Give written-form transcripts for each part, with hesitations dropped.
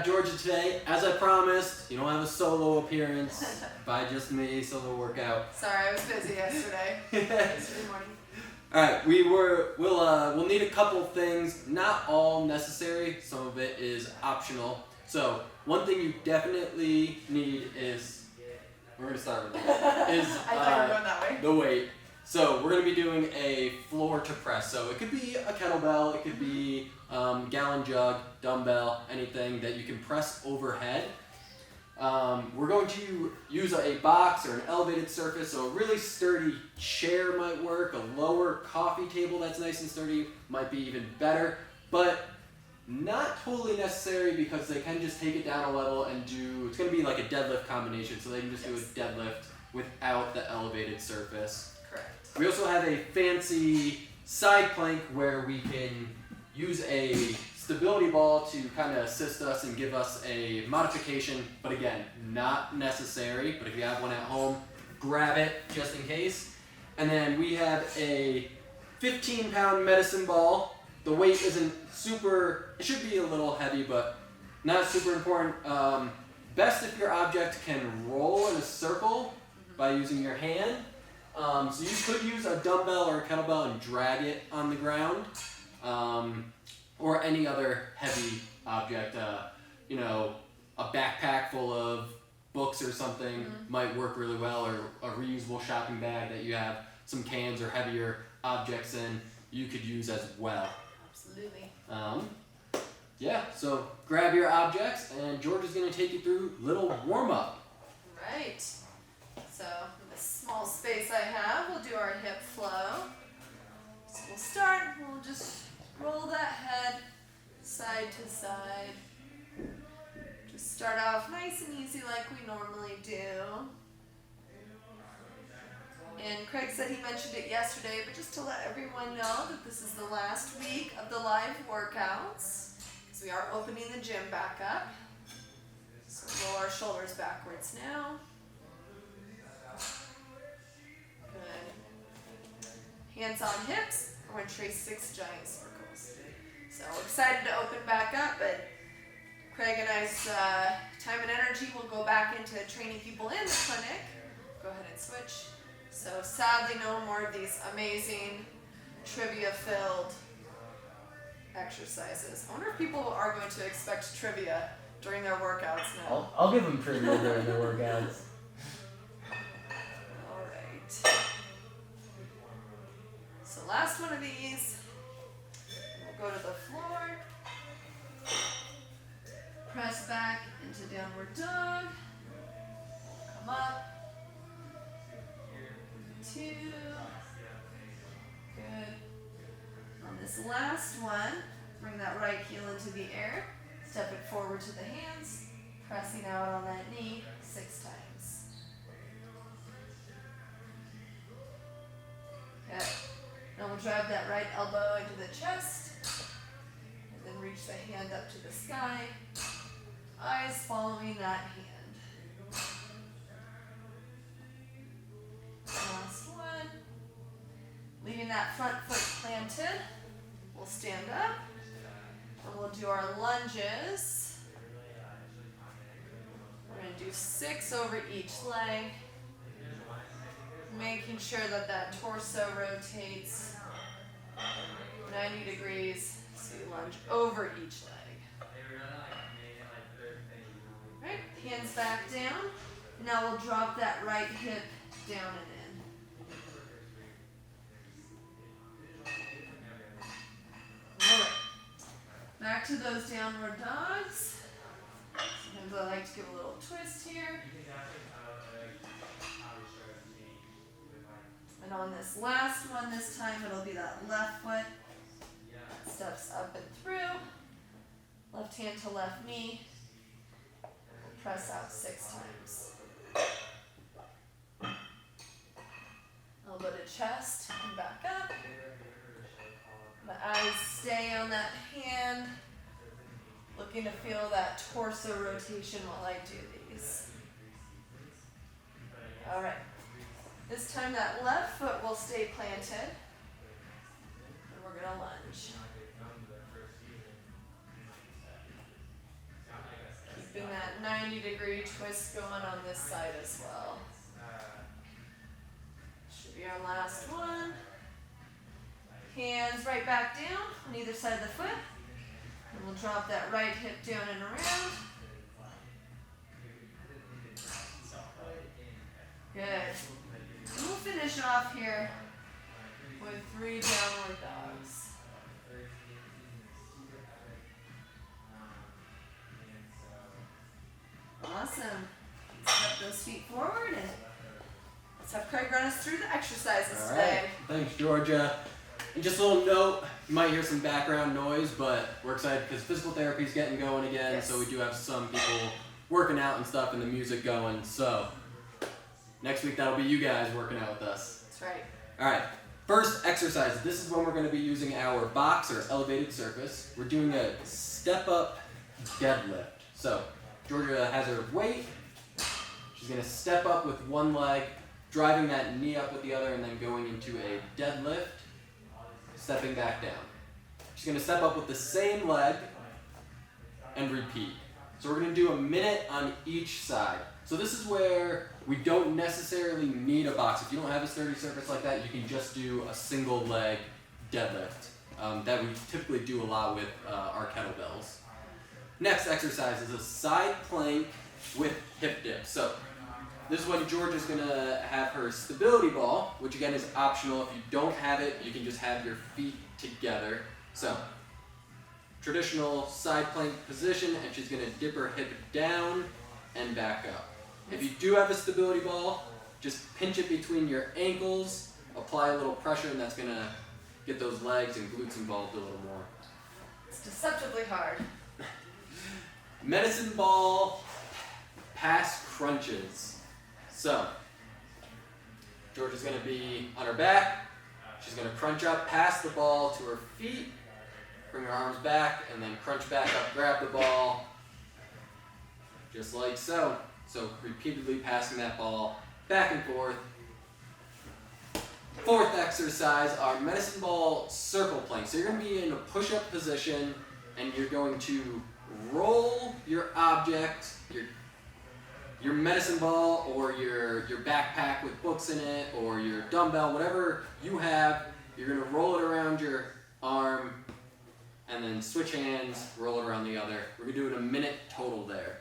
got Georgia today. As I promised, you don't have a solo appearance by just me, solo workout. Sorry, I was busy yesterday. Yesterday morning. Alright, we'll need a couple things, not all necessary, some of it is optional. So, one thing you definitely need is, we're going to start with that, is I thought you were going that way. the weight. So, we're going to be doing a floor to press. So, it could be a kettlebell, it could be gallon jug, dumbbell, anything that you can press overhead. We're going to use a box or an elevated surface, so a really sturdy chair might work, a lower coffee table that's nice and sturdy might be even better, but not totally necessary because they can just take it down a level and it's going to be like a deadlift combination, so they can just do a deadlift without the elevated surface. Correct. We also have a fancy side plank where we can use a stability ball to kind of assist us and give us a modification, but again, not necessary, but if you have one at home, grab it just in case. And then we have a 15-pound medicine ball. The weight isn't super, it should be a little heavy, but not super important. Best if your object can roll in a circle by using your hand. So you could use a dumbbell or a kettlebell and drag it on the ground. Or any other heavy object, a backpack full of books or something might work really well, or a reusable shopping bag that you have some cans or heavier objects in, you could use as well. Absolutely. Yeah, so grab your objects, and George is going to take you through a little warm-up. Right. So, in this small space I have, we'll do our hip flow. So we'll start, we'll just roll that head side to side. Just start off nice and easy like we normally do. And Craig said he mentioned it yesterday, but just to let everyone know that this is the last week of the live workouts, because we are opening the gym back up. So roll our shoulders backwards now. Good. Hands on hips. We're going to trace 6 giant circles. So excited to open back up, but Craig and I's time and energy will go back into training people in the clinic. Go ahead and switch. So sadly, no more of these amazing trivia-filled exercises. I wonder if people are going to expect trivia during their workouts now. I'll give them trivia during their workouts. All right. So last one of these, we'll go to the floor, press back into downward dog, come up, 2, good. On this last one, bring that right heel into the air, step it forward to the hands, pressing out on that knee 6 times. Good. Now we'll drive that right elbow into the chest, and then reach the hand up to the sky, eyes following that hand. Last one. Leaving that front foot planted, we'll stand up, and we'll do our lunges. We're going to do 6 over each leg. Making sure that that torso rotates 90 degrees, so you lunge over each leg. Right, hands back down. Now we'll drop that right hip down and in. All right, back to those downward dogs. Sometimes I like to give a little twist here. And on this last one, this time it'll be that left foot that steps up and through. Left hand to left knee. We'll press out 6 times. Elbow to chest and back up. The eyes stay on that hand. Looking to feel that torso rotation while I do these. All right. This time that left foot will stay planted, and we're going to lunge. Keeping that 90-degree twist going on this side as well. Should be our last one. Hands right back down on either side of the foot. And we'll drop that right hip down and around. Good. And we'll finish off here with 3 downward dogs. Awesome. Step those feet forward and let's have Craig run us through the exercises All today. right. Thanks, Georgia. And just a little note, you might hear some background noise, but we're excited because physical therapy is getting going again, Yes. so we do have some people working out and stuff and the music going. So next week that'll be you guys working out with us. That's right. All right. First exercise. This is when we're going to be using our box or elevated surface. We're doing a step-up deadlift. So Georgia has her weight. She's going to step up with one leg, driving that knee up with the other, and then going into a deadlift, stepping back down. She's going to step up with the same leg and repeat. So we're going to do a minute on each side. So this is where we don't necessarily need a box. If you don't have a sturdy surface like that, you can just do a single leg deadlift that we typically do a lot with our kettlebells. Next exercise is a side plank with hip dip. So this is when Georgia's going to have her stability ball, which again is optional. If you don't have it, you can just have your feet together. So traditional side plank position, and she's going to dip her hip down and back up. If you do have a stability ball, just pinch it between your ankles, apply a little pressure, and that's going to get those legs and glutes involved a little more. It's deceptively hard. Medicine ball pass crunches. So Georgia's going to be on her back. She's going to crunch up, pass the ball to her feet, bring her arms back, and then crunch back up, grab the ball, just like so. So repeatedly passing that ball back and forth. Fourth exercise, our medicine ball circle plank. So you're going to be in a push-up position, and you're going to roll your object, your medicine ball or your backpack with books in it or your dumbbell, whatever you have, you're going to roll it around your arm and then switch hands, roll it around the other. We're going to do it a minute total there.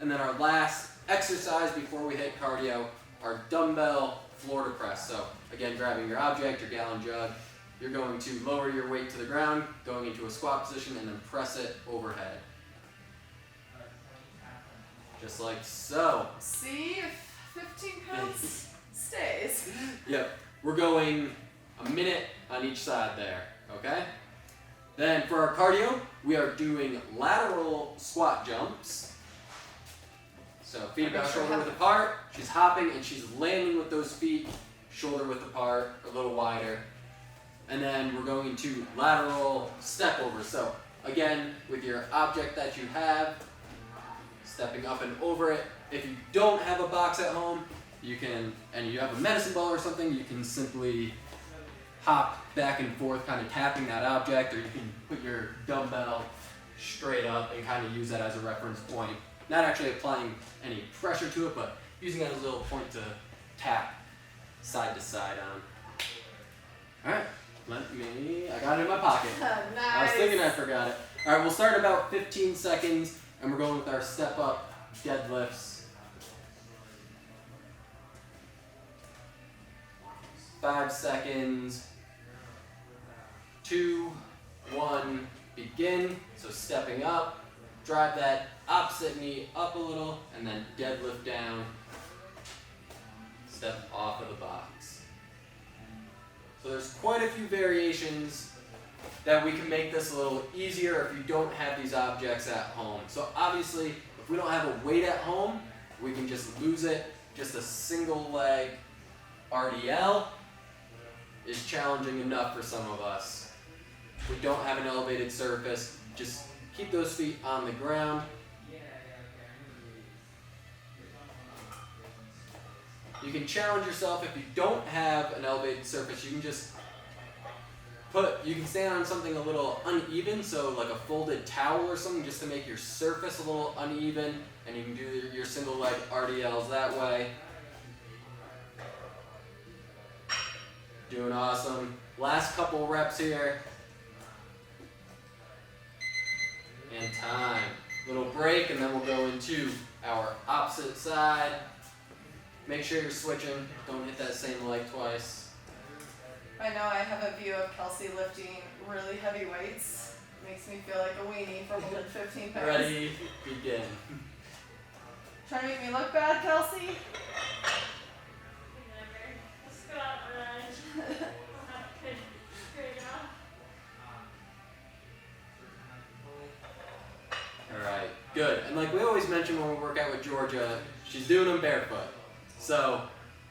And then our last exercise before we hit cardio, our dumbbell floor to press. So again, grabbing your object, your gallon jug, you're going to lower your weight to the ground, going into a squat position, and then press it overhead. Just like so. See if 15 pounds stays. Yep. We're going a minute on each side there, okay? Then for our cardio, we are doing lateral squat jumps. So feet about shoulder width apart. She's hopping and she's landing with those feet shoulder width apart, a little wider. And then we're going into lateral stepovers. So again, with your object that you have, stepping up and over it. If you don't have a box at home, you can, and you have a medicine ball or something, you can simply hop back and forth, kind of tapping that object, or you can put your dumbbell straight up and kind of use that as a reference point. Not actually applying any pressure to it, but using that as a little point to tap side to side on. All right, I got it in my pocket. Nice. I was thinking I forgot it. All right, we'll start about 15 seconds, and we're going with our step-up deadlifts. 5 seconds. 2, 1, begin. So stepping up, drive that opposite knee up a little, and then deadlift down. Step off of the box. So there's quite a few variations that we can make this a little easier if you don't have these objects at home. So obviously, if we don't have a weight at home, we can just lose it. Just a single leg RDL is challenging enough for some of us. If we don't have an elevated surface, just keep those feet on the ground. You can challenge yourself if you don't have an elevated surface. You can just You can stand on something a little uneven, so like a folded towel or something, just to make your surface a little uneven, and you can do your single leg RDLs that way. Doing awesome. Last couple reps here. And time. Little break, and then we'll go into our opposite side. Make sure you're switching. Don't hit that same leg twice. I know I have a view of Kelsey lifting really heavy weights. Makes me feel like a weenie for holding 15 pounds. Ready, begin. Trying to make me look bad, Kelsey? Alright, good. And like we always mention when we work out with Georgia, she's doing them barefoot. So,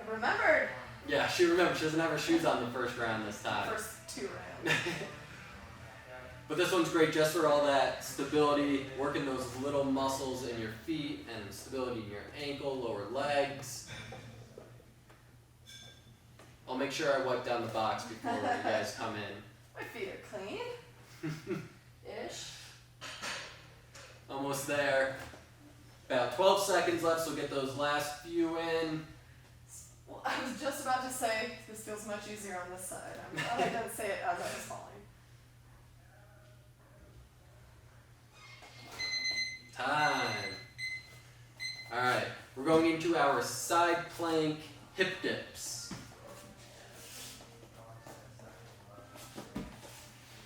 I remembered. yeah, she remembers. She doesn't have her shoes on the first round this time. First 2 rounds. But this one's great just for all that stability, working those little muscles in your feet and stability in your ankle, lower legs. I'll make sure I wipe down the box before you guys come in. My feet are clean. Ish. Almost there. About 12 seconds left, so get those last few in. Well, I was just about to say this feels much easier on this side. I'm glad I didn't say it as I was falling. Time. Alright, we're going into our side plank hip dips.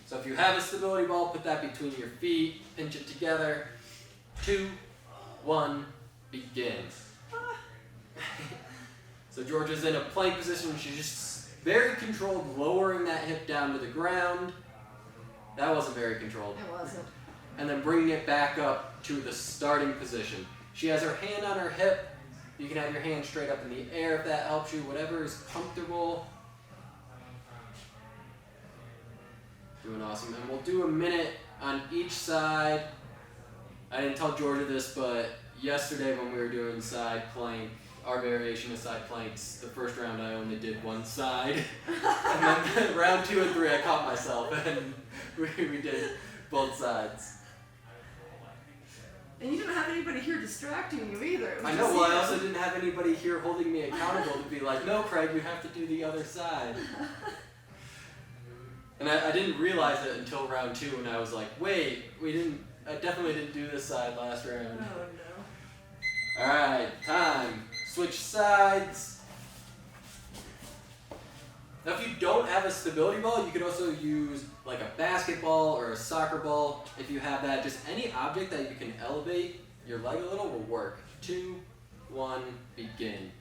So if you have a stability ball, put that between your feet, pinch it together. 2, 1, begin. So Georgia's in a plank position. She's just very controlled, lowering that hip down to the ground. That wasn't very controlled. It wasn't. And then bringing it back up to the starting position. She has her hand on her hip. You can have your hand straight up in the air if that helps you, whatever is comfortable. Doing awesome. And we'll do a minute on each side. I didn't tell Georgia this, but yesterday when we were doing side plank, our variation of side planks, the first round I only did one side. And then round 2 and 3 I caught myself and we did both sides. And you didn't have anybody here distracting you either. I know, well I also didn't have anybody here holding me accountable to be like, no Craig, you have to do the other side. And I didn't realize it until round 2 and I was like, wait, I definitely didn't do this side last round. Oh no. Alright, time. Switch sides. Now if you don't have a stability ball, you could also use like a basketball or a soccer ball. If you have that, just any object that you can elevate your leg a little will work. 2, 1, begin.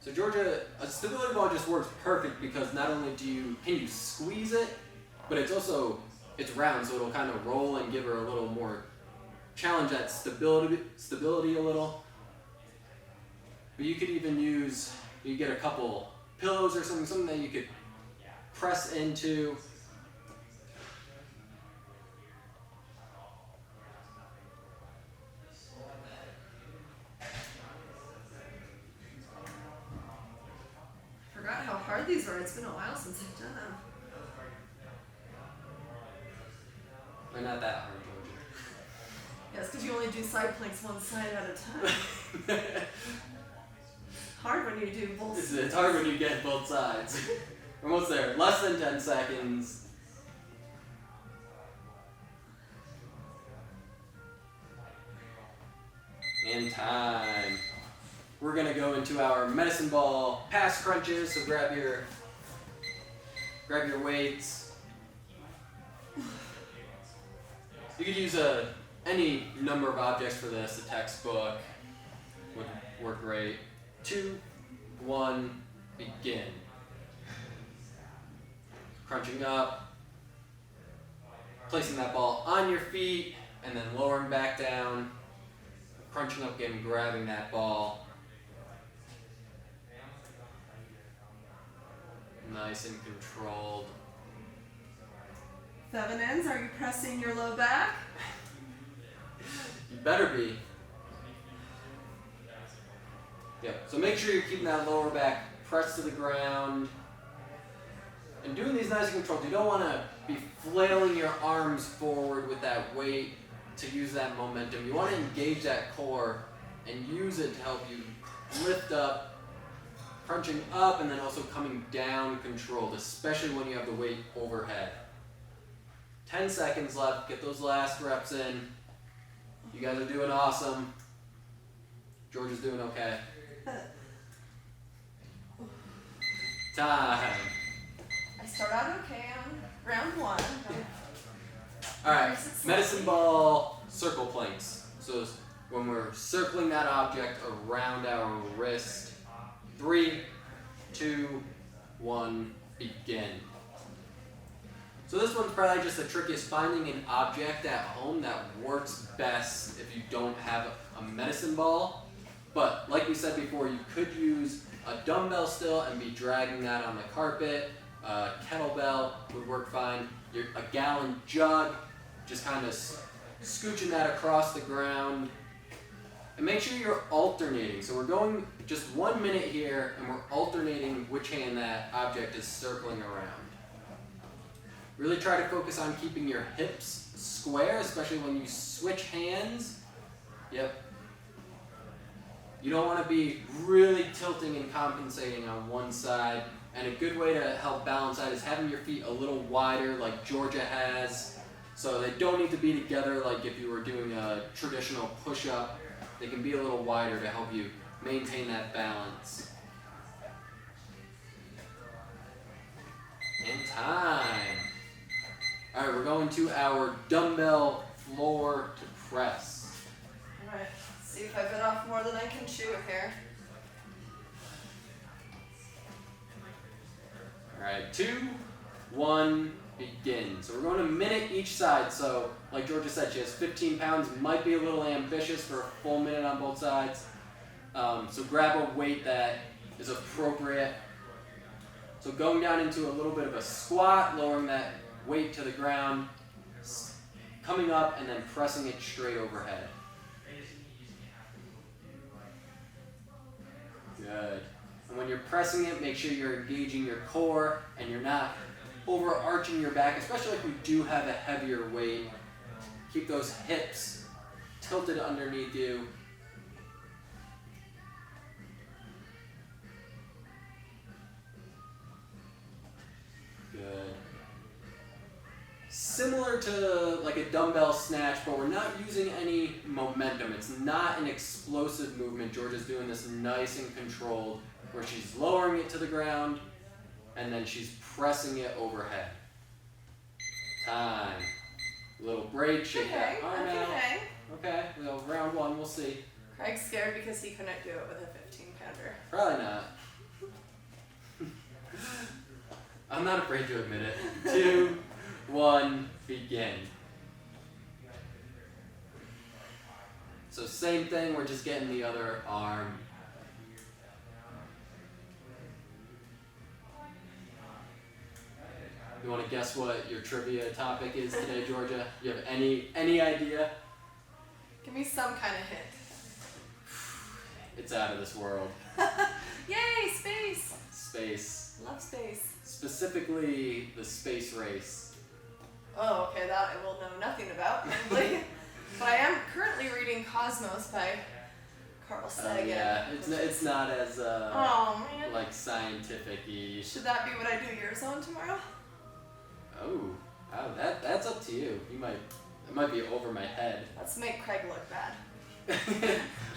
So Georgia, a stability ball just works perfect because not only can you squeeze it, but it's round, so it'll kind of roll and give her a little more challenge that stability a little. But you could even you get a couple pillows or something that you could press into. Forgot how hard these are. It's been a while since I've done them. They're not that hard, Georgia. Yes, because you only do side planks one side at a time. Hard when you do both sides. It's hard when you get both sides. We're almost there. Less than 10 seconds. And time. We're going to go into our medicine ball pass crunches, so grab your weights. You could use any number of objects for this. A textbook would work great. 2, 1, begin. Crunching up, placing that ball on your feet, and then lowering back down. Crunching up again, grabbing that ball. Nice and controlled. 7 ends. Are you pressing your low back? You better be. Yep, so make sure you're keeping that lower back pressed to the ground. And doing these nice and controlled, you don't want to be flailing your arms forward with that weight to use that momentum. You want to engage that core and use it to help you lift up, crunching up, and then also coming down controlled, especially when you have the weight overhead. 10 seconds left. Get those last reps in. You guys are doing awesome. George is doing okay. Time. I start out okay on round 1. Alright, medicine ball circle planks. So when we're circling that object around our wrist, 3, 2, 1, begin. So this one's probably just the trickiest, finding an object at home that works best if you don't have a medicine ball. But like we said before, you could use a dumbbell still and be dragging that on the carpet. A kettlebell would work fine. A gallon jug, just kind of scooching that across the ground. And make sure you're alternating. So we're going just 1 minute here, and we're alternating which hand that object is circling around. Really try to focus on keeping your hips square, especially when you switch hands. Yep. You don't want to be really tilting and compensating on one side. And a good way to help balance that is having your feet a little wider, like Georgia has. So they don't need to be together like if you were doing a traditional push-up. They can be a little wider to help you maintain that balance. And time. All right, we're going to our dumbbell floor to press. All right, see if I bit off more than I can chew here. All right, 2, 1, begin. So we're going a minute each side. So like Georgia said, she has 15 pounds. Might be a little ambitious for a full minute on both sides. So grab a weight that is appropriate. So going down into a little bit of a squat, lowering that weight to the ground, coming up and then pressing it straight overhead. Good. And when you're pressing it, make sure you're engaging your core and you're not overarching your back, especially if we do have a heavier weight. Keep those hips tilted underneath you. Good. Similar to like a dumbbell snatch, but we're not using any momentum. It's not an explosive movement. Georgia's doing this nice and controlled, where she's lowering it to the ground, and then she's pressing it overhead. Time. Little break, shake that arm out. Okay, well, round 1, we'll see. Craig's scared because he couldn't do it with a 15-pounder. Probably not. I'm not afraid to admit it. 2, 1, begin. So same thing, we're just getting the other arm. You want to guess what your trivia topic is today, Georgia? You have any idea? Give me some kind of hint. It's out of this world. Yay, space! Space. Love space. Specifically, the space race. Oh, okay, that I will know nothing about, probably. But I am currently reading Cosmos by Carl Sagan. Yeah, it's not as oh, man. like scientific-y. Should that be what I do yours on tomorrow? Oh, that's up to you. It might be over my head. Let's make Craig look bad.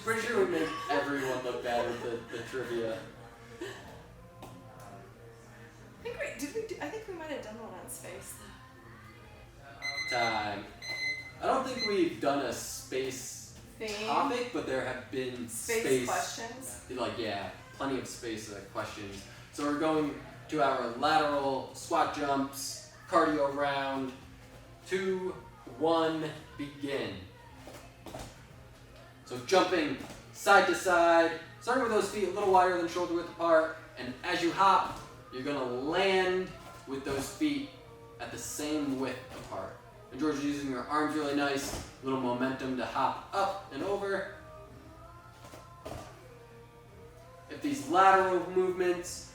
Pretty sure we make everyone look bad with the trivia. I think we might have done one on space. Time. I don't think we've done a space Theme? topic, but there have been Space questions. Like, yeah, plenty of space questions. So we're going to our lateral squat jumps, cardio round. 2, 1, begin. So jumping side to side, starting with those feet a little wider than shoulder width apart, and as you hop, you're gonna land with those feet at the same width apart. And George is using her arms really nice, little momentum to hop up and over. If these lateral movements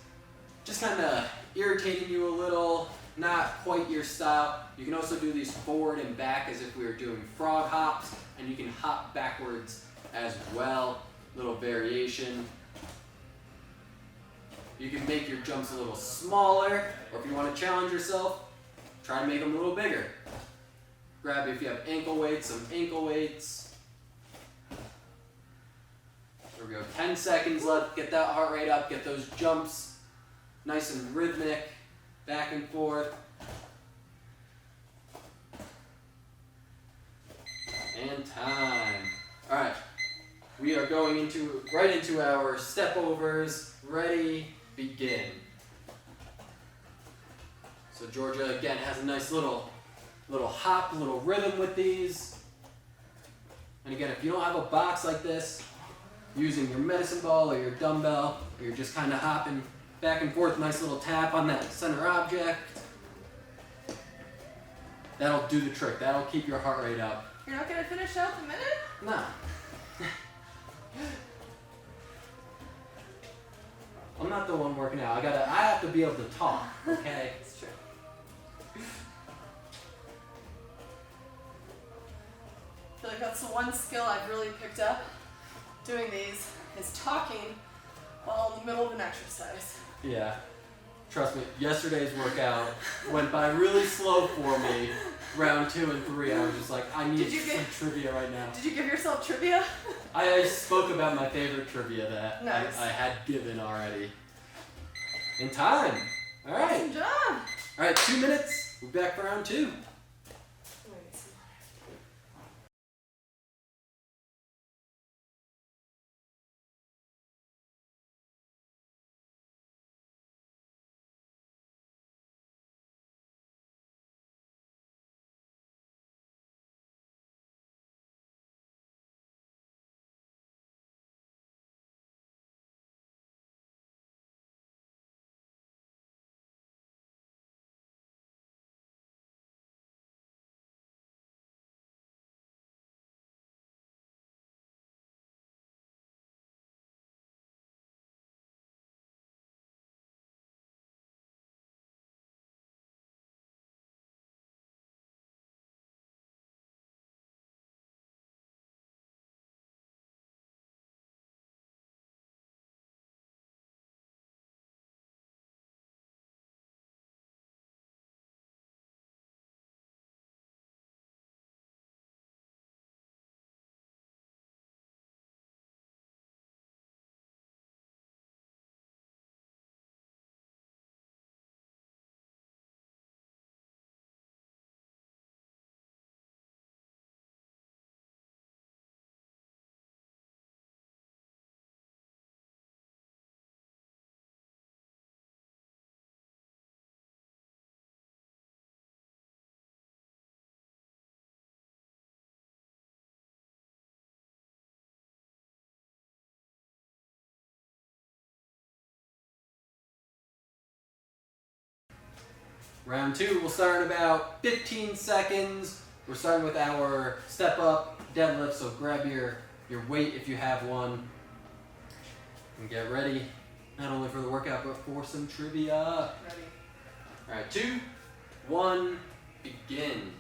just kind of irritating you a little, not quite your style. You can also do these forward and back as if we were doing frog hops, and you can hop backwards as well, little variation. You can make your jumps a little smaller, or if you want to challenge yourself, try and make them a little bigger. Grab, if you have ankle weights, some ankle weights. There we go, 10 seconds left, get that heart rate up, get those jumps nice and rhythmic, back and forth. And time. All right, we are going right into our stepovers. Ready, begin. So Georgia again has a nice little hop, little rhythm with these. And again, if you don't have a box like this, using your medicine ball or your dumbbell, or you're just kind of hopping back and forth, nice little tap on that center object. That'll do the trick. That'll keep your heart rate up. You're not gonna finish out the minute? No. I'm not the one working out. I have to be able to talk, okay? It's true. I feel like that's the one skill I've really picked up doing these, is talking while in the middle of an exercise. Yeah. Trust me, yesterday's workout went by really slow for me. Round 2 and 3, I was just like, I need some trivia right now. Did you give yourself trivia? I spoke about my favorite trivia that Nice. I had given already. In time. All right. Awesome job. All right, 2 minutes. We're back for round 2. Round 2, we'll start in about 15 seconds. We're starting with our step up deadlift, so grab your weight if you have one. And get ready, not only for the workout, but for some trivia. Ready. All right, 2, 1, begin.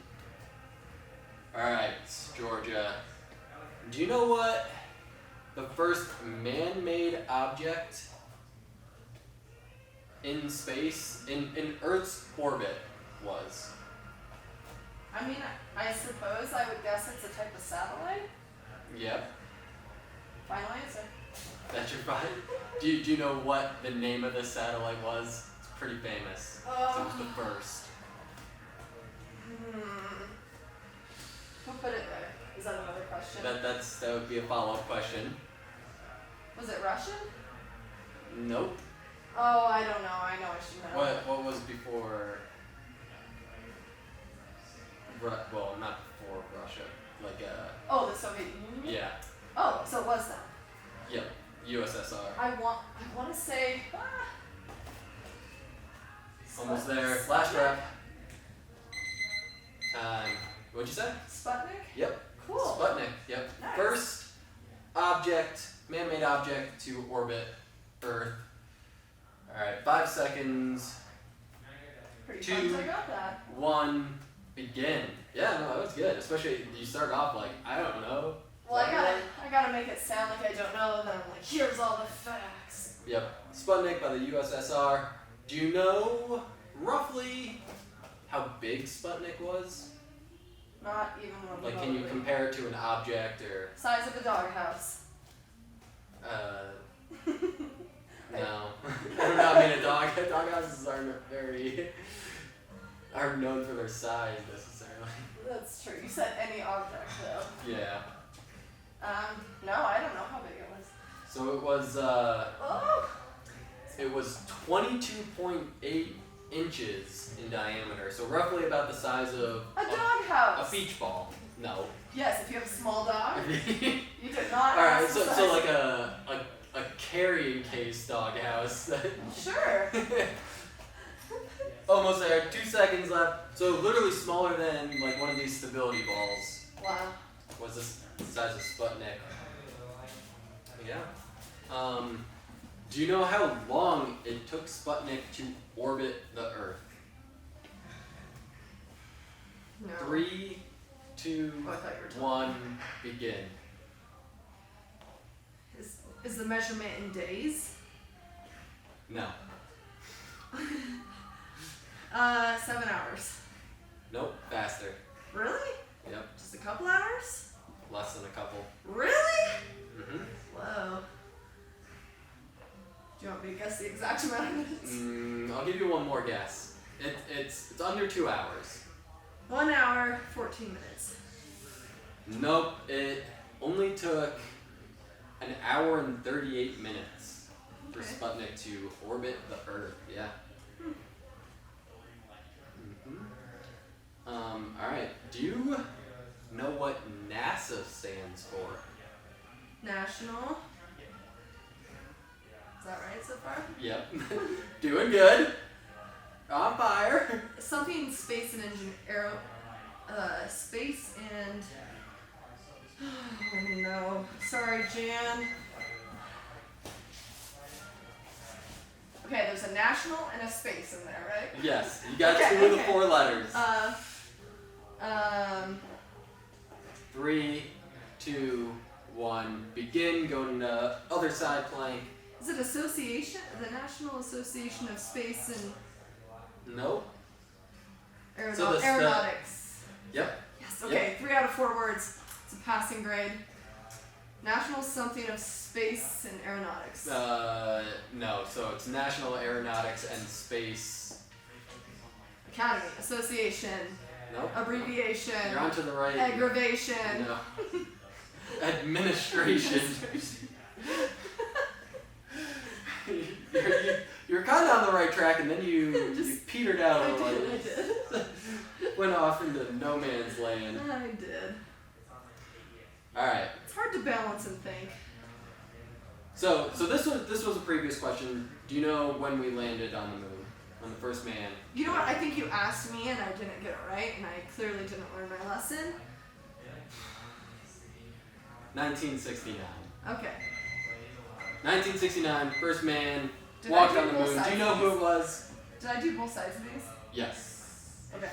All right, Georgia, do you know what the first man-made object in space, in Earth's orbit, was? I mean, I suppose I would guess it's a type of satellite. Yep. Final answer. That's your final? Do you know what the name of the satellite was? It's pretty famous. So it was the first. Who put it there? Is that another question? That would be a follow-up question. Was it Russian? Nope. Oh, I don't know. I know what you meant. What was before? Well, not before Russia. Like Oh, the Soviet Union. yeah. Oh, so it was that. Yep. USSR. I want to say. Almost there. Last rep. Time. What'd you say? Sputnik. Yep. Cool. Sputnik. Yep. Nice. First object, man-made object to orbit Earth. Alright, 5 seconds. Pretty 2, pumped I got that. 1, begin. Yeah, no, that was good. Especially you start off like, I don't know. Well, I gotta make it sound like I don't know, then I'm like, here's all the facts. Yep. Sputnik by the USSR. Do you know roughly how big Sputnik was? Not even one. Like, can you compare it to an object or? Size of a doghouse. No. I do not mean a dog. Doghouses aren't known for their size necessarily. That's true. You said any object though. Yeah. No, I don't know how big it was. So it was Oh! it was 22.8 inches in diameter. So roughly about the size of A a doghouse. beach ball. No. Yes, if you have a small dog. You did not. Alright, ask the so size. like a carrying case doghouse. Sure. Almost there. 2 seconds left. So literally smaller than like one of these stability balls. Wow. Was the size of Sputnik. Yeah. Do you know how long it took Sputnik to orbit the Earth? No. 3, 2, Oh, I thought you were talking. 1, begin. Is the measurement in days? No. 7 hours. Nope. Faster. Really? Yep. Just a couple hours? Less than a couple. Really? Mm-hmm. Whoa. Do you want me to guess the exact amount of minutes? I'll give you one more guess. It's under 2 hours. 1 hour, 14 minutes. Nope. It only took an hour and 38 minutes for Okay. Sputnik to orbit the Earth. Yeah. Alright. Do you know what NASA stands for? National. Is that right so far? Yep. Doing good. On fire. Something space and space and. Oh no. Sorry, Jan. Okay, there's a national and a space in there, right? Yes. You got Okay, 2 of the okay. 4 letters. 3, 2, 1. Begin. Go to the other side plank. Is it association? The National Association of Space and Nope. Aeronautics. So the- Aeronautics. Yep. Yes. Okay. 3 out of 4 words. It's a passing grade. National something of space and aeronautics. No. So it's National Aeronautics and Space. Academy. Association. Nope. Abbreviation. You're onto the right. Aggravation. No. Administration. you're kind of on the right track, and then you petered out a little. I did. Went off into no man's land. I did. All right. It's hard to balance and think. So this was a previous question. Do you know when we landed on the moon? When the first man? You know what? I think you asked me and I didn't get it right, and I clearly didn't learn my lesson. 1969. Okay. 1969. First man Did walked I do on the both moon. Do you sides know of who these? it was? Did I do both sides of these? Yes. Okay.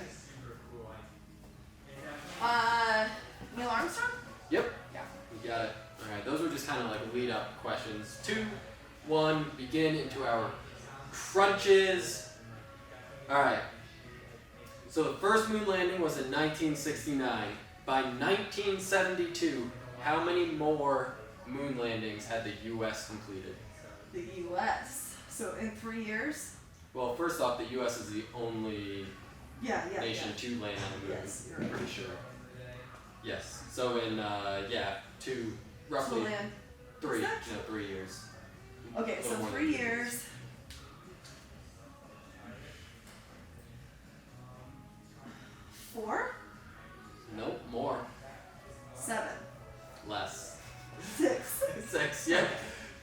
Neil Armstrong? Yep. Yeah. You got it. All right. Those were just kind of like lead up questions. 2, 1. Begin into our crunches. All right. So the first moon landing was in 1969. By 1972, how many more moon landings had the U.S. completed? The U.S. So in 3 years? Well, first off, the U.S. is the only Yeah. nation to land on the moon. Yes, you're I'm right. pretty sure. Yes. So in roughly To land. 3 Is that 3 years. Okay, A so little more 3 than years. 4? Nope. More. 7. Less. 6. 6. Yeah.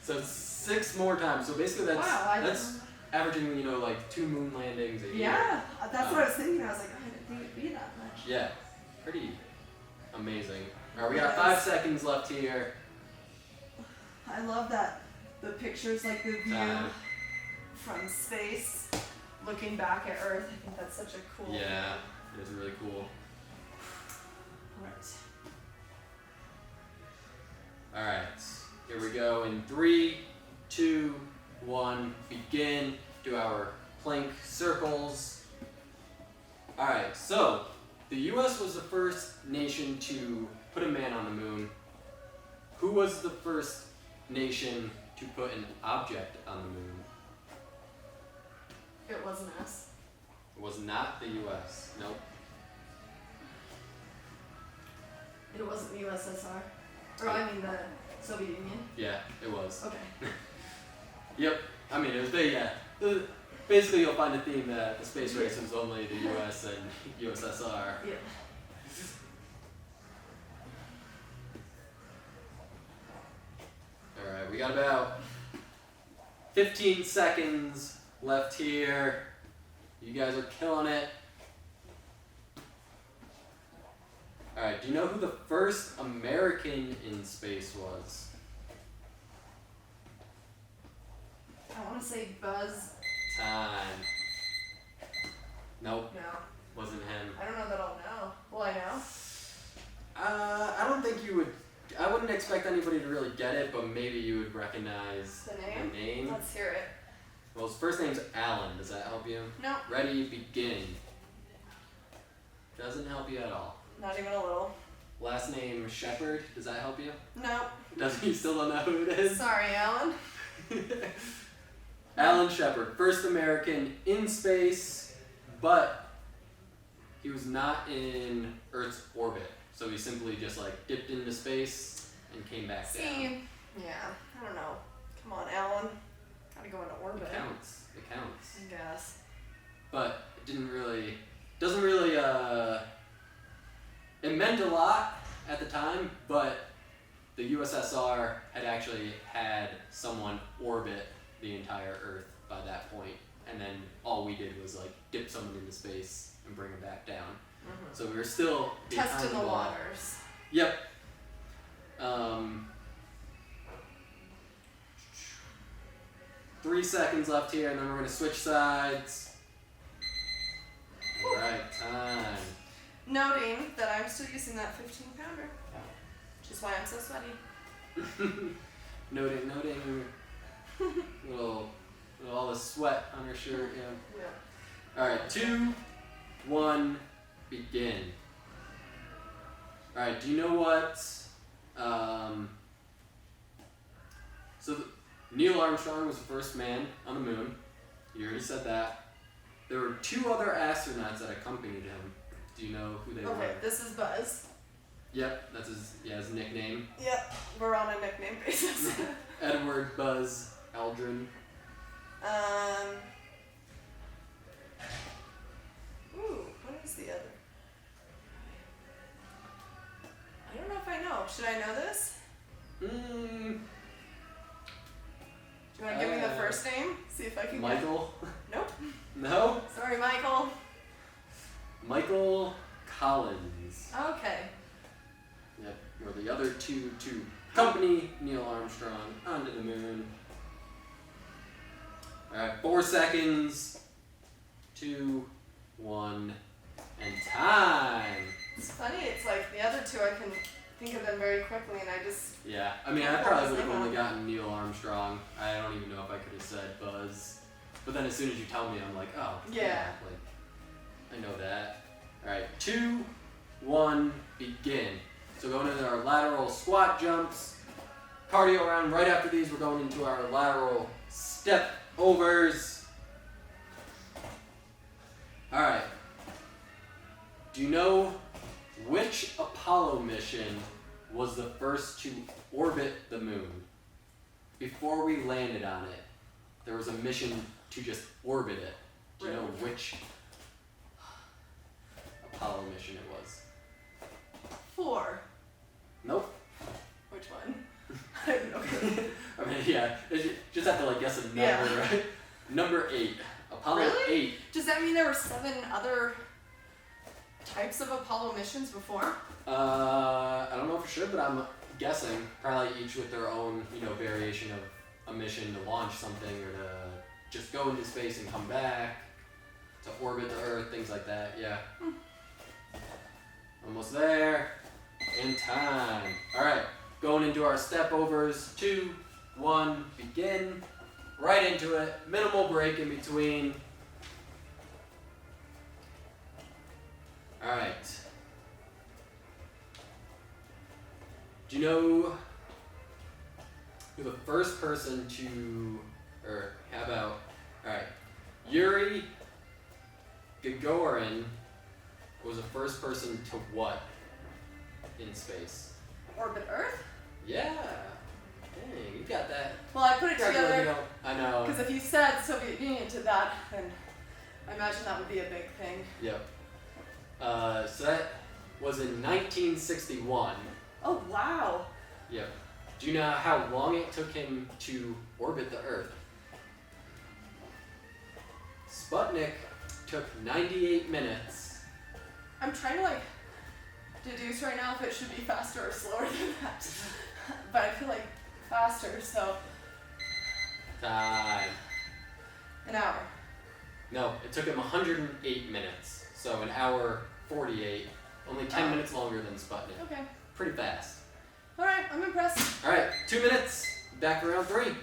So 6 more times. So basically, that's Wow, that's averaging like 2 moon landings a year. Yeah, that's what I was thinking. I was like, I didn't think it'd be that much. Yeah. Pretty amazing. All right, we got 5 seconds left here. I love that. The pictures, like the view from space, looking back at Earth. I think that's such a cool Yeah, it is really cool. Right. Alright, here we go in 3, 2, 1, begin. Do our plank circles. Alright, so the US was the first nation to put a man on the moon. Who was the first nation to put an object on the moon? It wasn't us. It was not the US. Nope. It wasn't the USSR. Or I mean the Soviet Union. Yeah, it was. Okay. Yep. I mean, it was big, yeah. Basically, you'll find a theme that the space race was only the US and USSR. Yeah. Alright, we got about 15 seconds left here. You guys are killing it. Alright, do you know who the first American in space was? I want to say Buzz. Time. Nope, No. wasn't him. I don't know that I'll know. Will I know? I don't think you would. I wouldn't expect anybody to really get it, but maybe you would recognize The name? the name. Let's hear it. Well, his first name's Alan. Does that help you? No. Ready, begin. Doesn't help you at all. Not even a little. Last name Shepard. Does that help you? No. Doesn't you still don't know who it is? Sorry, Alan. Alan Shepard, first American in space, but he was not in Earth's orbit. So he simply just like dipped into space and came back down. See, yeah, I don't know. Come on, Alan. Gotta go into orbit. It counts. It counts. I guess. But it doesn't really, it meant a lot at the time, but the USSR had actually had someone orbit the entire Earth by that point, and then all we did was like dip someone into space and bring them back down. Mm-hmm. So we were still behind Testing the ball. waters. Yep. 3 seconds left here, and then we're gonna switch sides. All right, time. Noting that I'm still using that 15-pounder, which is why I'm so sweaty. noting. little all the sweat on her shirt. Yeah. Yeah. All right, 2, 1, begin. All right, do you know what? Neil Armstrong was the first man on the moon. You already said that. There were 2 other astronauts that accompanied him. Do you know who they were? Okay, this is Buzz. Yep, that's his nickname. Yep, we're on a nickname basis. Edward Buzz Aldrin. What is the other? I don't know if I know. Should I know this? Do you want to give me the first name? See if I can Michael? Get... Nope. No? Sorry, Michael. Michael Collins. Okay. Yep, were the other two to accompany Neil Armstrong onto the moon. Alright, 4 seconds. 2, 1, and time. It's funny, it's like the other 2 I can think of them very quickly and I just... Yeah, I mean, I probably would have only gotten Neil Armstrong. I don't even know if I could have said Buzz. But then as soon as you tell me, I'm like, oh, Yeah. like, I know that. Alright, 2, 1, begin. So going into our lateral squat jumps. Cardio round. Right after these, we're going into our lateral step overs. Alright. Do you know which Apollo mission was the first to orbit the moon? Before we landed on it, there was a mission to just orbit it. Do you know which Apollo mission it was? 4. Nope. Which one? I have no clue. I mean, yeah, you just have to like guess a number, Yeah. right? Number 8. Apollo Really? 8. Does that mean there were 7 other types of Apollo missions before? I don't know for sure, but I'm guessing probably each with their own, variation of a mission to launch something or to just go into space and come back to orbit the Earth, things like that. Yeah. Almost there. In time. All right, going into our Stepovers. 2, 1, begin. Right into it. Minimal break in between. All right. Do you know who the first person to, or how about, all right, Yuri Gagarin was the first person to what in space? Orbit Earth? Yeah. Dang, you got that. Well, I put it together I know. because if you said Soviet Union to that, then I imagine that would be a big thing. Yep. So that was in 1961. Oh, wow. Yep. Do you know how long it took him to orbit the Earth? Sputnik took 98 minutes. I'm trying to like deduce right now if it should be faster or slower than that. But I feel like faster, so Time. an hour. No, it took him 108 minutes. So an hour 48. Only 10 minutes longer than Sputnik. Okay. Pretty fast. Alright, I'm impressed. Alright, 2 minutes. Back to round 3.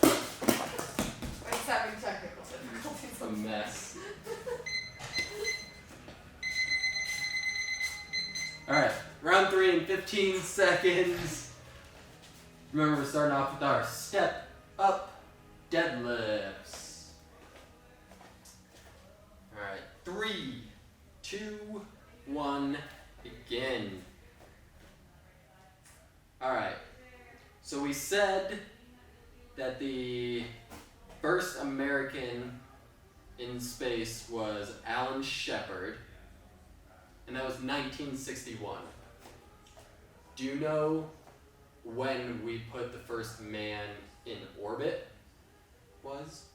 I'm just having technical difficulties. A mess. Alright, round 3 in 15 seconds. Remember, we're starting off with our step up deadlifts. Alright, 3, 2, 1, begin. Alright, so we said that the first American in space was Alan Shepard, and that was 1961. Do you know when we put the first man in orbit was?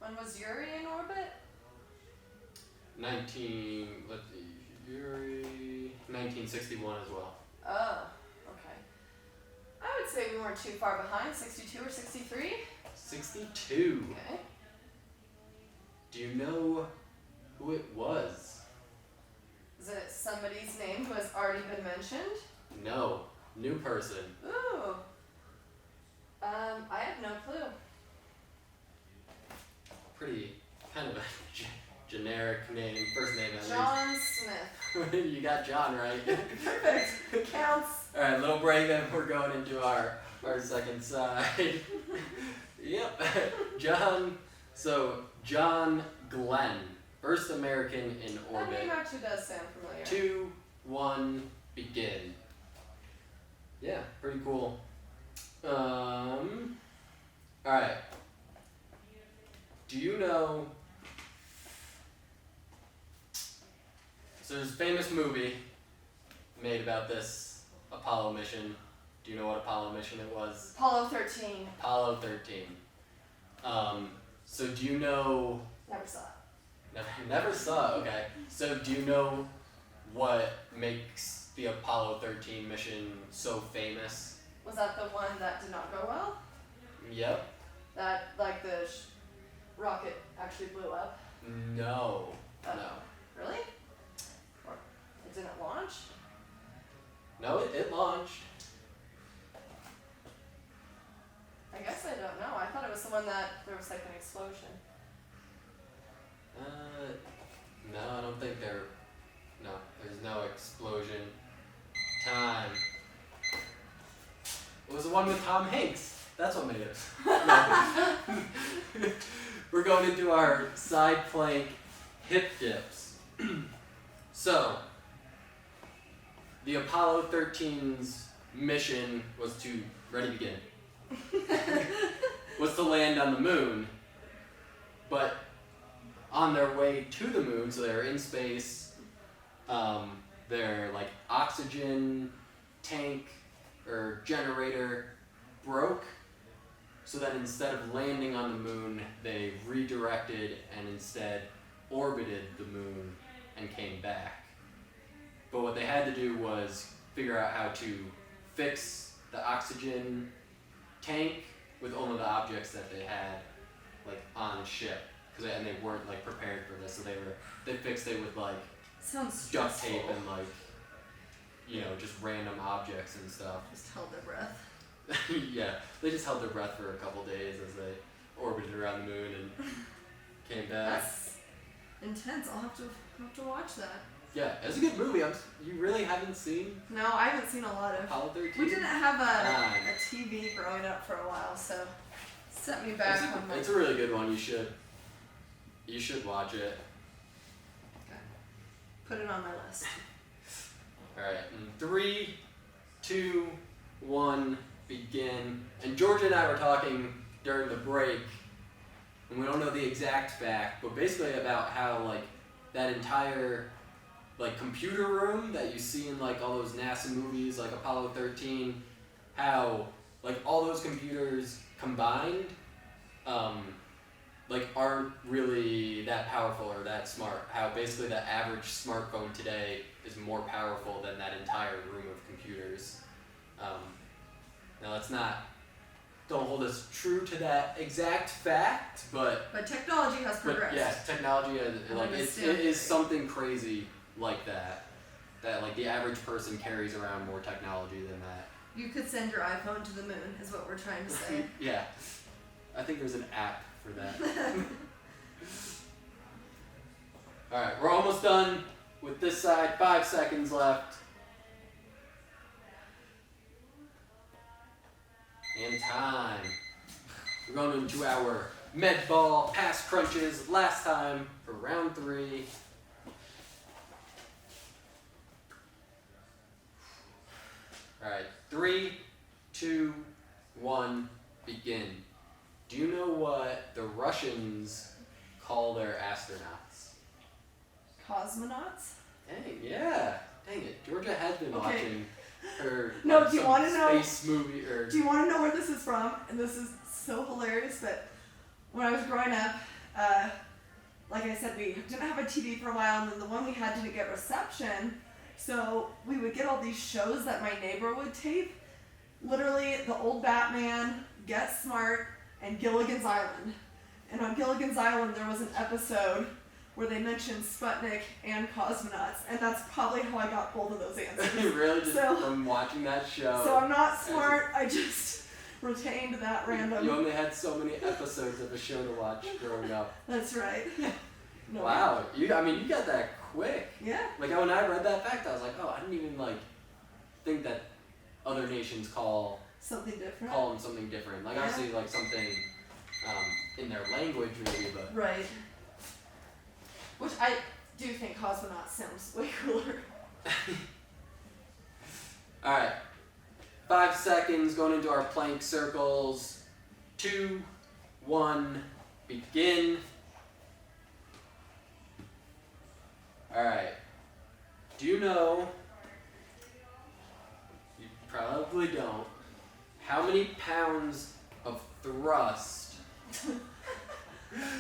When was Yuri in orbit? 1961 as well. Oh, okay. I would say we weren't too far behind, 62 or 63. 62. Okay. Do you know who it was? Is it somebody's name who has already been mentioned? No, new person. Ooh. I have no clue. Pretty kind of a generic name, first name at John Smith. least. You got John right. Perfect. Counts. Alright, little break, then we're going into our second side. Yep. John Glenn, first American in That orbit. name actually does sound familiar. 2, 1, begin. Yeah, pretty cool. Alright. Do you know So there's a famous movie made about this Apollo mission. Do you know what Apollo mission it was? Apollo 13. Apollo 13. So do you know... Never saw it. Never saw, okay. So do you know what makes the Apollo 13 mission so famous? Was that the one that did not go well? Yep. That, like, the rocket actually blew up? No. No. Really? Or it didn't launch? No, it launched. I guess I don't know. I thought it was the one that there was like an explosion. No, I don't think no, there's no explosion. Time. It was the one with Tom Hanks. That's what made it. No. We're going into our side plank hip dips. So, the Apollo 13's mission was to, ready, begin, was to land on the moon, but on their way to the moon, so they're in space, their like oxygen tank or generator broke, so that instead of landing on the moon, they redirected and instead orbited the moon and came back. But what they had to do was figure out how to fix the oxygen tank with only the objects that they had like on ship, and they weren't like prepared for this, so they fixed it with like Sounds duct stressful. tape and like, you know, just random objects and stuff. Just held their breath. Yeah, they just held their breath for a couple days as they orbited around the moon and came back. That's intense. I'll have to watch that. Yeah, it's a good movie. You really haven't seen No, I haven't seen a lot of. Apollo 13? We didn't have Ah. a TV growing up for a while, so set me back on my. It's a really good one. You should watch it. Okay. Put it on my list. All right, in 3, 2, 1, begin. And Georgia and I were talking during the break, and we don't know the exact fact, but basically about how like that entire like computer room that you see in like all those NASA movies, like Apollo 13, how like all those computers combined, like aren't really that powerful or that smart. How basically the average smartphone today is more powerful than that entire room of computers. Now let's don't hold us true to that exact fact, but technology has progressed. yeah, technology like it understand. is something crazy like that like the average person carries around more technology than that. You could send your iPhone to the moon, is what we're trying to say. Yeah, I think there's an app for that. All right, we're almost done with this side. 5 seconds left. And time. We're going into our med ball pass crunches. Last time for round 3. All right, 3, 2, 1, begin. Do you know what the Russians call their astronauts? Cosmonauts? Dang, yeah. Dang it. Georgia has been Okay. watching her No, like, do you some wanna know- space movie or Do you want to know where this is from? And this is so hilarious, but when I was growing up, like I said, we didn't have a TV for a while, and then the one we had didn't get reception, so we would get all these shows that my neighbor would tape. Literally, The Old Batman, Get Smart, and Gilligan's Island. And on Gilligan's Island, there was an episode where they mentioned Sputnik and cosmonauts, and that's probably how I got both of those answers. really just So- from watching that show. So I'm not smart, I just retained that random. You only had so many episodes of a show to watch growing up. That's right. No, Wow, you got that quick. Yeah. Like when I read that fact, I was like, oh, I didn't even like think that other nations call Something different. them something different. Like Yeah. obviously like something in their language maybe, but Right. Which I do think cosmonaut sounds way cooler. all right. 5 seconds going into our plank circles. 2, 1, begin. All right. Do you know? You probably don't. How many pounds of thrust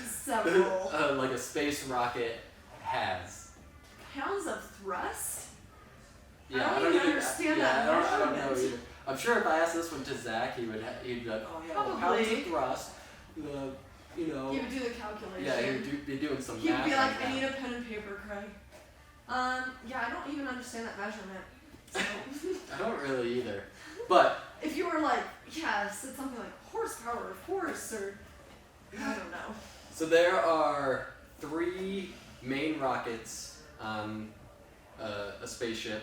Several like a space rocket has? pounds of thrust? Yeah, I don't even understand that I don't know measurement. either. I'm sure if I asked this one to Zach, he'd be like, oh yeah, well, Probably. pounds of thrust. You know. He would do the calculation. Yeah, he would be doing some He would math. be like, right I now. need a pen and paper, Craig. Yeah, I don't even understand that measurement. So I don't really either. But if you were like, yeah, said something like horsepower or force or I don't know. so there are 3 main rockets on a spaceship,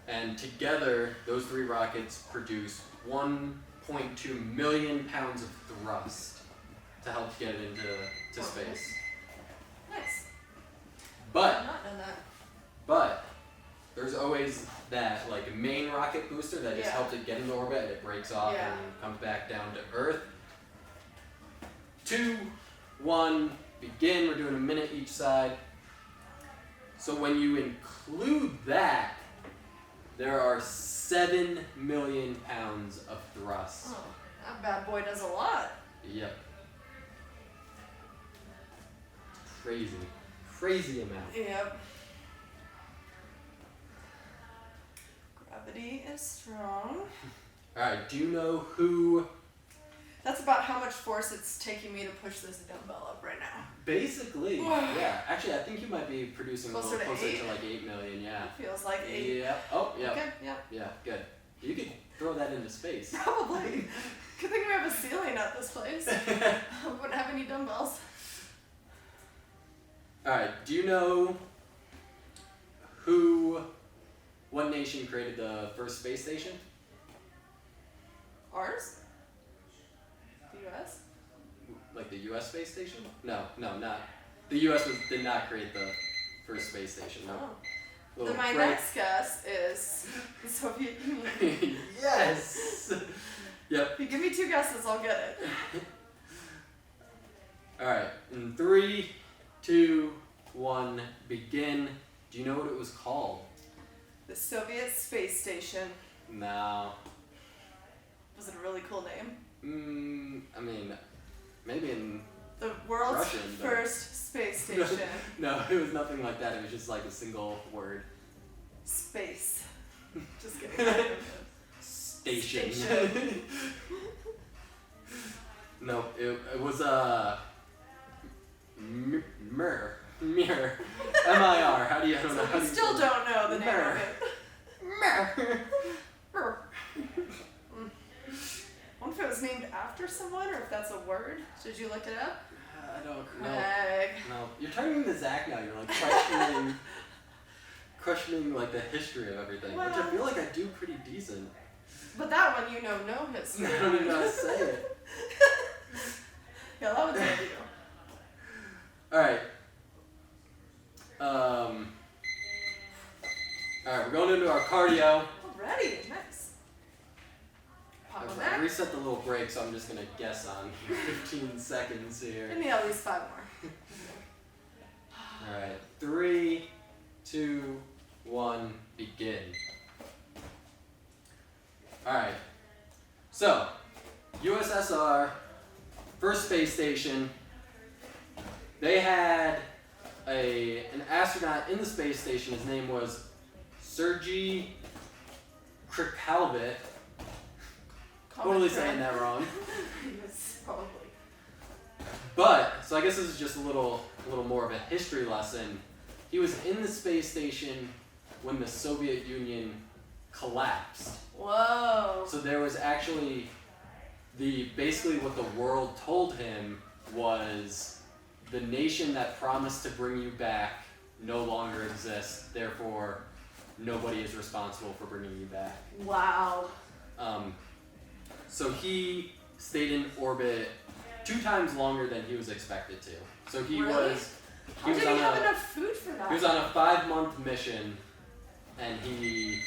and together those 3 rockets produce 1.2 million pounds of thrust to help get it into space. Nice. I But did not know that. But there's always that like main rocket booster that just Yeah. helps it get into orbit and it breaks off Yeah. and comes back down to Earth. 2, 1, begin. We're doing a minute each side. So when you include that, there are 7 million pounds of thrust. Oh, that bad boy does a lot. Yep. Crazy. Crazy amount. Yep. Gravity is strong. Alright, do you know who That's about how much force it's taking me to push this dumbbell up right now. basically, yeah. Actually, I think you might be producing Closer a little to closer 8? to like 8 million, yeah. It feels like 8. Yeah. Oh, yeah. Okay, yeah. Yeah, good. You could throw that into space. Probably. Good thing we have a ceiling at this place. I wouldn't have any dumbbells. Alright, do you know what nation created the first space station? Ours? The US? Like the US space station? No, not. The US did not create the first space station, no. Oh. Little Then my break. next guess is the Soviet Union. Yes! Yep. If you give me 2 guesses, I'll get it. Alright, in 3, 2, 1, begin. Do you know what it was called? The Soviet Space Station. No. Was it a really cool name? I mean, maybe in... The world's Russian, but- first space station. No, it was nothing like that. It was just like a single word. Space. Just kidding. Station. Station. No, it was Mir. MIR. How do you? I don't know. So How we do you still say don't know the name Mer. of it. Mir. Wonder if it was named after someone or if that's a word. Did you look it up? I don't know. Craig. No, you're turning into Zach now. You're like questioning like the history of everything, which I feel like I do pretty decent. But that one you know no history. I don't even know how to say it. Yeah, that one's on you. All right. All right, we're going into our cardio. Already, nice. Pop on I that. reset the little break, so I'm just gonna guess on 15 seconds here. Give me at least 5 more. All right, 3, 2, 1, begin. All right. So, USSR, first space station. They had an astronaut in the space station. His name was Sergei Krikalev. Totally saying that wrong. Yes, probably. But, so I guess this is just a little more of a history lesson. He was in the space station when the Soviet Union collapsed. Whoa. So there was actually basically what the world told him was the nation that promised to bring you back no longer exists, therefore nobody is responsible for bringing you back. Wow. So he stayed in orbit 2 times longer than he was expected to. So he Really? was How did he have enough food for that? he was on a 5-month mission, and he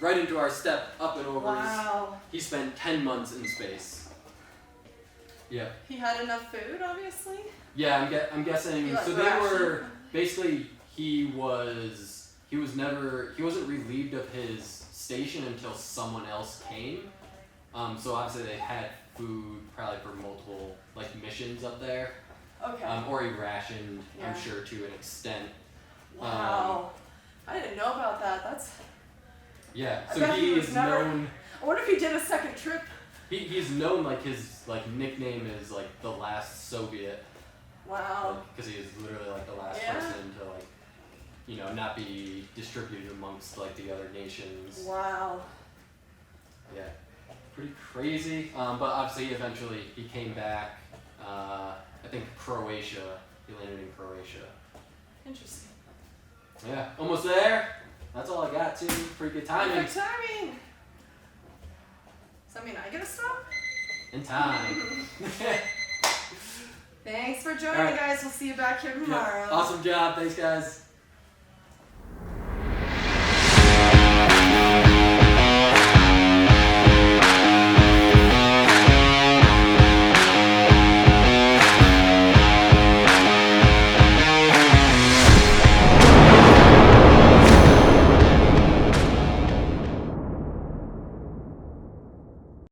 right into our step up and overs. Wow. He spent 10 months in space. Yeah. He had enough food, obviously. Yeah, I'm guessing. He, like, So they rationed? were basically he was he wasn't relieved of his station until someone else came. So obviously they had food probably for multiple like missions up there. Okay. Or he rationed, Yeah. I'm sure, to an extent. Wow. I didn't know about that. That's. Yeah. I So bet he he was is never- known. I wonder if he did a second trip. He's known like his like nickname is like the last Soviet. Wow. Because he is literally like the last Yeah. person to like, you know, not be distributed amongst like the other nations. Wow. Yeah, pretty crazy. But obviously, eventually, he came back. I think Croatia. He landed in Croatia. Interesting. Yeah, almost there. That's all I got too. Pretty good timing. Perfect timing. Does that mean I get to stop? In time. Thanks for joining, All right. guys. We'll see you back here tomorrow. Awesome job. Thanks, guys.